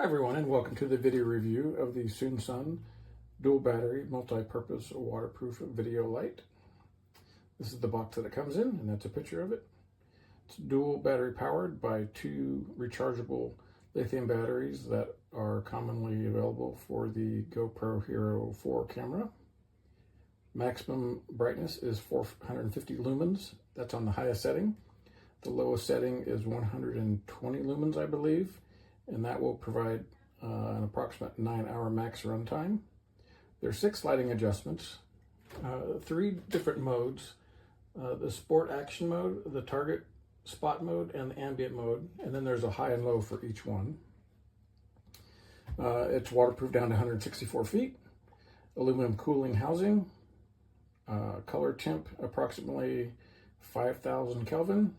Hi everyone, and welcome to the video review of the SOONSUN dual battery multi-purpose waterproof video light. This is the box that it comes in, and that's a picture of it. It's dual battery powered by two rechargeable lithium batteries that are commonly available for the GoPro Hero 4 camera. Maximum brightness is 450 lumens. That's on the highest setting. The lowest setting is 120 lumens, I believe, and that will provide an approximate 9-hour max runtime. There's 6 lighting adjustments, 3 different modes, the sport action mode, the target spot mode, and the ambient mode, and then there's a high and low for each one. It's waterproof down to 164 feet, aluminum cooling housing, color temp approximately 5,000 Kelvin,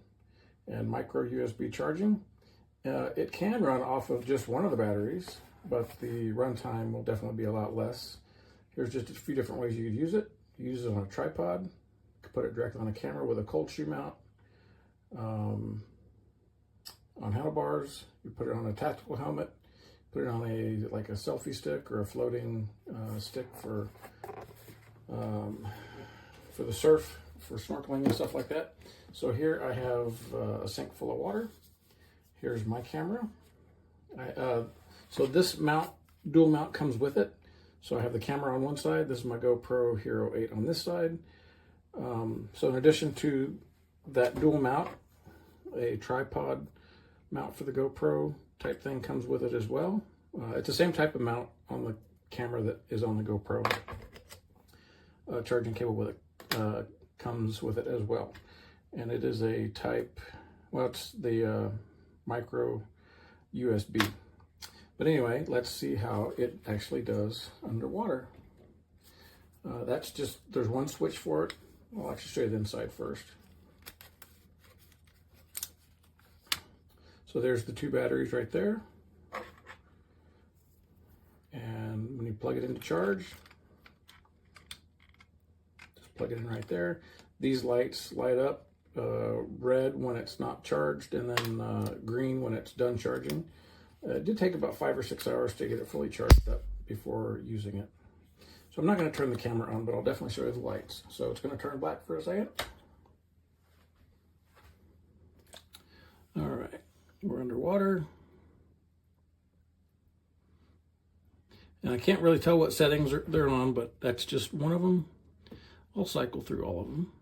and micro USB charging. It can run off of just one of the batteries, but the runtime will definitely be a lot less. Here's just a few different ways you could use it. You use it on a tripod, you could put it directly on a camera with a cold shoe mount, on handlebars, you put it on a tactical helmet, put it on a selfie stick or a floating stick for the surf, for snorkeling and stuff like that. So here I have a sink full of water. Here's my camera. So this dual mount comes with it. So I have the camera on one side. This is my GoPro Hero 8 on this side. So in addition to that dual mount, a tripod mount for the GoPro type thing comes with it as well. It's the same type of mount on the camera that is on the GoPro. Charging cable with it comes with it as well. And it is a type, well, it's the micro USB. But anyway, let's see how it actually does underwater. That's just, there's one switch for it. I'll actually show you the inside first. So there's the 2 batteries right there. And when you plug it into charge, just plug it in right there. These lights light up red when it's not charged, and then green when it's done charging. It did take about 5 or 6 hours to get it fully charged up before using it. So I'm not going to turn the camera on, but I'll definitely show you the lights. So it's going to turn black for a second. All right, we're underwater. And I can't really tell what settings they're on, but that's just one of them. I'll cycle through all of them.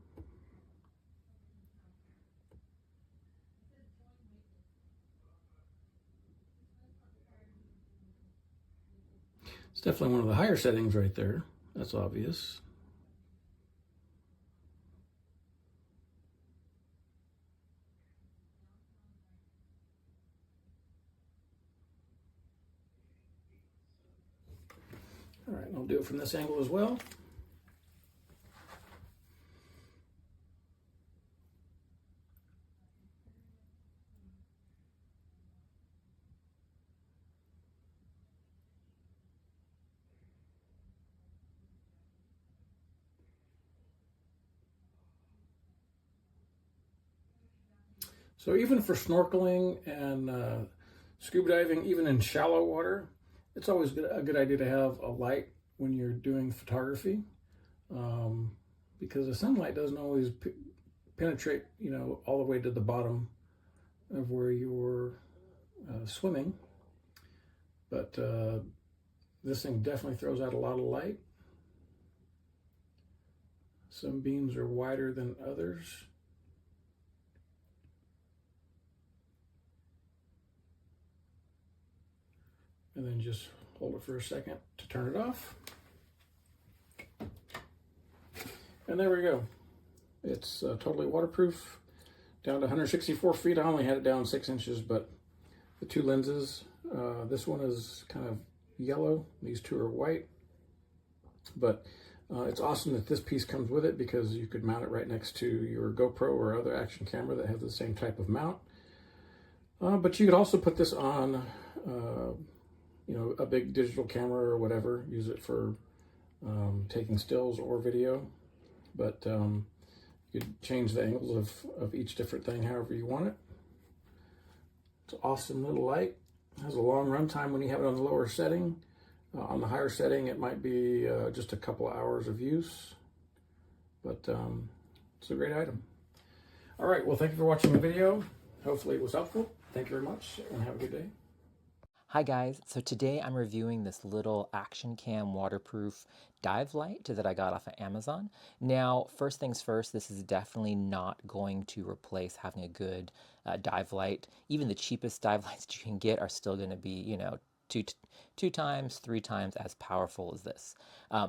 It's definitely one of the higher settings right there. That's obvious. All right, I'll do it from this angle as well. So even for snorkeling and scuba diving, even in shallow water, it's always a good idea to have a light when you're doing photography, because the sunlight doesn't always penetrate, all the way to the bottom of where you're swimming. But this thing definitely throws out a lot of light. Some beams are wider than others. And then just hold it for a second to turn it off. And there we go. It's totally waterproof, down to 164 feet. I only had it down 6 inches, but the 2 lenses, this one is kind of yellow. These 2 are white. But it's awesome that this piece comes with it, because you could mount it right next to your GoPro or other action camera that has the same type of mount. But you could also put this on a big digital camera or whatever, use it for taking stills or video. But you could change the angles of each different thing however you want it. It's an awesome little light. It has a long runtime when you have it on the lower setting. On the higher setting, it might be just a couple of hours of use, but it's a great item. All right, well, thank you for watching the video. Hopefully it was helpful. Thank you very much, and have a good day. Hi guys, so today I'm reviewing this little ActionCam waterproof dive light that I got off of Amazon. Now, first things first, this is definitely not going to replace having a good dive light. Even the cheapest dive lights you can get are still going to be, you know, two times, three times as powerful as this.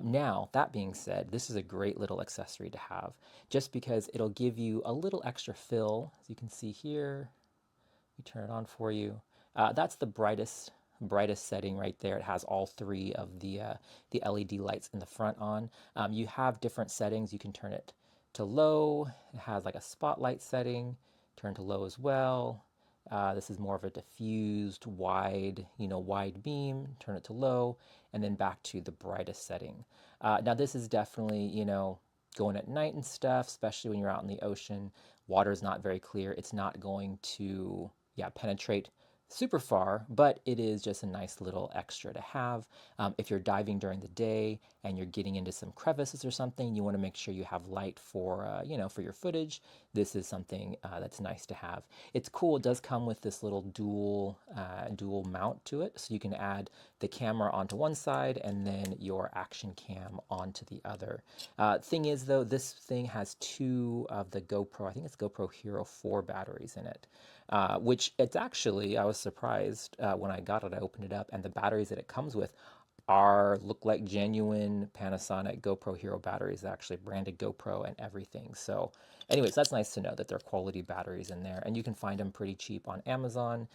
Now, that being said, this is a great little accessory to have, just because it'll give you a little extra fill. As you can see here, let me turn it on for you. That's the brightest setting right there. It has all three of the LED lights in the front on. You have different settings. You can turn it to low. It has like a spotlight setting. Turn to low as well. This is more of a diffused, wide, wide beam. Turn it to low, and then back to the brightest setting. Now this is definitely, going at night and stuff, especially when you're out in the ocean. Water is not very clear. It's not going to penetrate super far, but it is just a nice little extra to have. If you're diving during the day and you're getting into some crevices or something, you want to make sure you have light for, for your footage. This is something that's nice to have. It's cool. It does come with this little dual mount to it, so you can add the camera onto one side and then your action cam onto the other. Thing is, though, this thing has two of the GoPro, I think it's GoPro Hero 4 batteries in it. Which it's actually, I was surprised when I got it, I opened it up, and the batteries that it comes with look like genuine Panasonic GoPro Hero batteries, actually branded GoPro and everything. So anyways, that's nice to know that they're quality batteries in there, and you can find them pretty cheap on Amazon.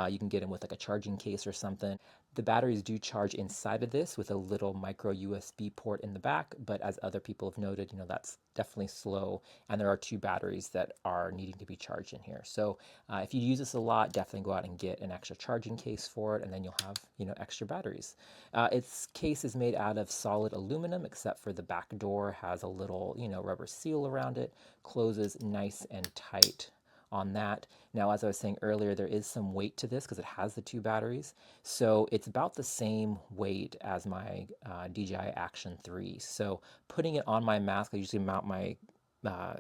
You can get them with like a charging case or something. The batteries do charge inside of this with a little micro USB port in the back, but as other people have noted, that's definitely slow, and there are two batteries that are needing to be charged in here. So if you use this a lot, definitely go out and get an extra charging case for it, and then you'll have, extra batteries. Its case is made out of solid aluminum, except for the back door has a little, rubber seal around it, closes nice and tight on that. Now, as I was saying earlier, there is some weight to this because it has the two batteries. So it's about the same weight as my DJI Action 3. So putting it on my mask, I usually mount my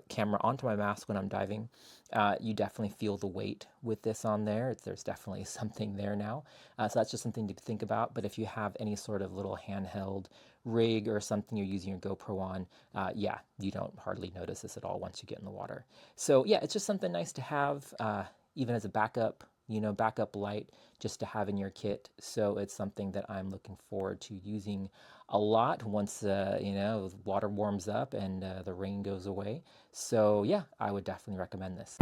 camera onto my mask when I'm diving. You definitely feel the weight with this on there. There's definitely something there now. So that's just something to think about. But if you have any sort of little handheld rig or something you're using your GoPro on, you don't hardly notice this at all once you get in the water. So yeah, it's just something nice to have, even as a backup, backup light just to have in your kit. So it's something that I'm looking forward to using a lot once, water warms up and the rain goes away. So yeah, I would definitely recommend this.